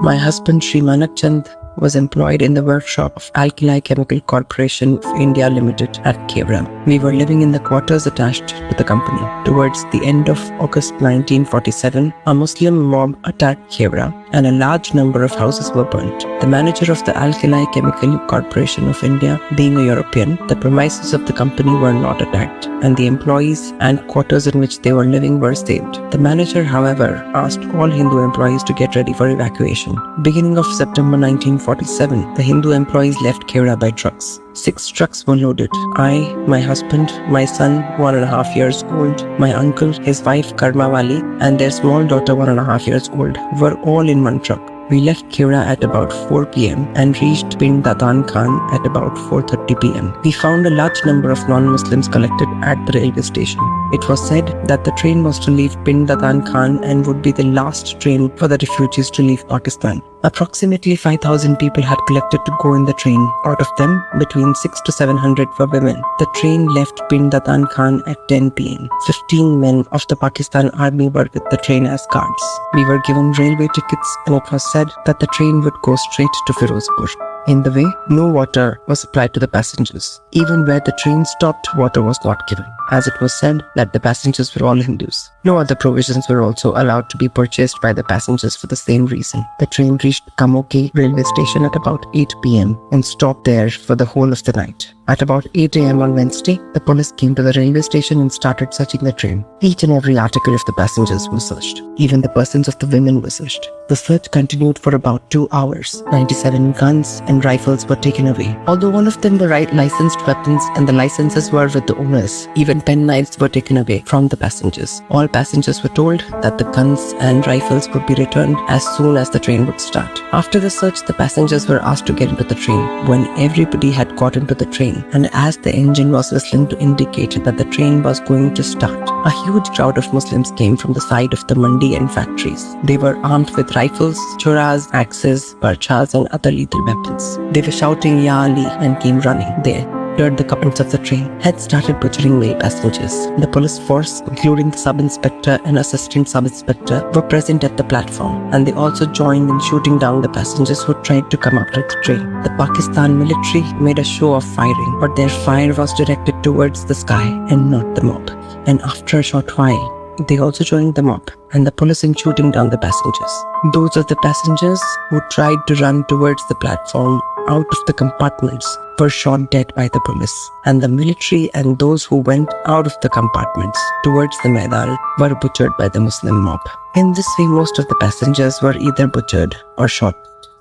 My husband Sri Manak Chand was employed in the workshop of Alkali Chemical Corporation of India Limited at Khewra. We were living in the quarters attached to the company. Towards the end of August 1947, a Muslim mob attacked Khewra and a large number of houses were burnt. The manager of the Alkali Chemical Corporation of India, being a European, the premises of the company were not attacked and the employees and quarters in which they were living were saved. The manager, however, asked all Hindu employees to get ready for evacuation. Beginning of September 1947, the Hindu employees left Khewra by trucks. 6 trucks were loaded. I, my husband, my son, 1.5 years old, my uncle, his wife Karmawali, and their small daughter, 1.5 years old, were all in one truck. We left Khewra at about 4 p.m. and reached Pind Datan Khan at about 4:30 p.m. We found a large number of non-Muslims collected at the railway station. It was said that the train was to leave Pind Datan Khan and would be the last train for the refugees to leave Pakistan. Approximately 5,000 people had collected to go in the train. Out of them, between 600 to 700 were women. The train left Pind Datan Khan at 10 p.m. 15 men of the Pakistan Army were with the train as guards. We were given railway tickets and it was said that the train would go straight to Firozpur. In the way, no water was supplied to the passengers. Even where the train stopped, water was not given, as it was said that the passengers were all Hindus. No other provisions were also allowed to be purchased by the passengers for the same reason. The train reached Kamoki railway station at about 8 p.m. and stopped there for the whole of the night. At about 8 a.m. on Wednesday, the police came to the railway station and started searching the train. Each and every article of the passengers was searched. Even the persons of the women were searched. The search continued for about 2 hours. 97 guns and rifles were taken away. Although all of them were licensed weapons and the licenses were with the owners, even penknives were taken away from the passengers. All passengers were told that the guns and rifles would be returned as soon as the train would start. After the search, the passengers were asked to get into the train. When everybody had got into the train, and as the engine was whistling to indicate that the train was going to start, a huge crowd of Muslims came from the side of the mandi and factories. They were armed with rifles, choras, axes, parchas and other lethal weapons. They were shouting Ya Ali and came running. They entered the compartments of the train, had started butchering male passengers. The police force, including the sub-inspector and assistant sub-inspector, were present at the platform, and they also joined in shooting down the passengers who tried to come out of the train. The Pakistan military made a show of firing, but their fire was directed towards the sky and not the mob. And after a short while, they also joined the mob and the police in shooting down the passengers. Those of the passengers who tried to run towards the platform out of the compartments were shot dead by the police, and the military and those who went out of the compartments towards the Maidan were butchered by the Muslim mob. In this way, most of the passengers were either butchered or shot.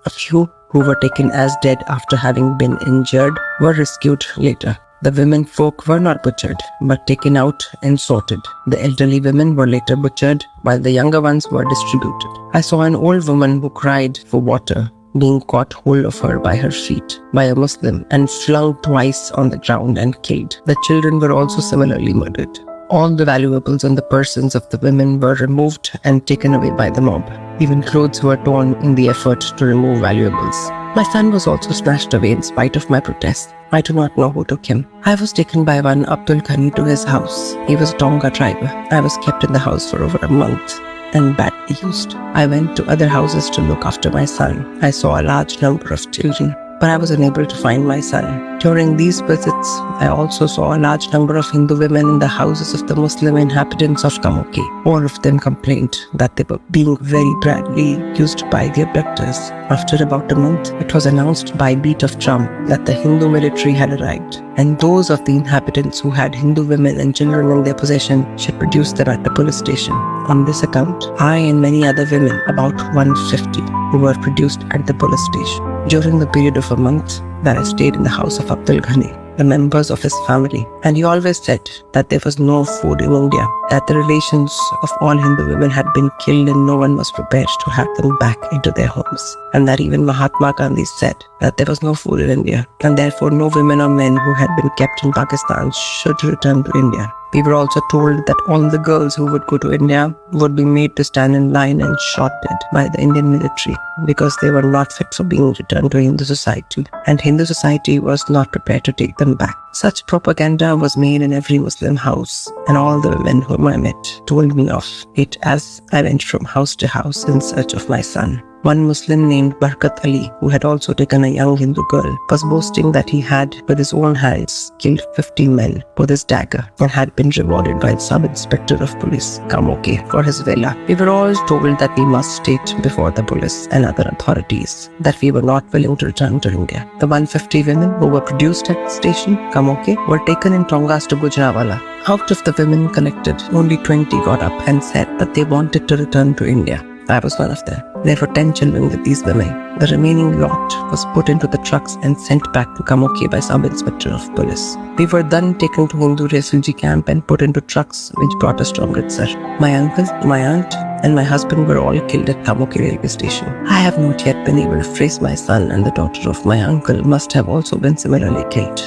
A few who were taken as dead after having been injured were rescued later. The women folk were not butchered, but taken out and sorted. The elderly women were later butchered, while the younger ones were distributed. I saw an old woman who cried for water being caught hold of her by her feet by a Muslim and flung twice on the ground and killed. The children were also similarly murdered. All the valuables on the persons of the women were removed and taken away by the mob. Even clothes were torn in the effort to remove valuables. My son was also snatched away in spite of my protest. I do not know who took him. I was taken by one Abdul Ghani to his house. He was a Donga tribe. I was kept in the house for over a month and badly used. I went to other houses to look after my son. I saw a large number of children, but I was unable to find my son. During these visits, I also saw a large number of Hindu women in the houses of the Muslim inhabitants of Kamoki. All of them complained that they were being very badly used by the abductors. After about a month, it was announced by beat of drum that the Hindu military had arrived, and those of the inhabitants who had Hindu women and children in their possession should produce them at the police station. On this account, I and many other women, about 150, who were produced at the police station. During the period of a month that I stayed in the house of Abdul Ghani, the members of his family, and he always said that there was no food in India, that the relations of all Hindu women had been killed and no one was prepared to have them back into their homes, and that even Mahatma Gandhi said that there was no food in India, and therefore no women or men who had been kept in Pakistan should return to India. We were also told that all the girls who would go to India would be made to stand in line and shot dead by the Indian military because they were not fit for being returned to Hindu society, and Hindu society was not prepared to take them back. Such propaganda was made in every Muslim house, and all the women whom I met told me of it as I went from house to house in search of my son. One Muslim named Barkat Ali, who had also taken a young Hindu girl, was boasting that he had, with his own hands, killed 50 men with his dagger and had been rewarded by the sub-inspector of police, Kamoke, for his vela. We were all told that we must state before the police and other authorities that we were not willing to return to India. The 150 women who were produced at the station, Kamoke, were taken in Tongas to Gujranwala. Out of the women collected, only 20 got up and said that they wanted to return to India. I was one of them. There were 10 children with these women. The remaining lot was put into the trucks and sent back to Kamoke by sub-inspector of police. We were then taken to Hindu refugee camp and put into trucks which brought us to Amritsar. My uncle, my aunt, and my husband were all killed at Kamoke railway station. I have not yet been able to trace my son, and the daughter of my uncle must have also been similarly killed.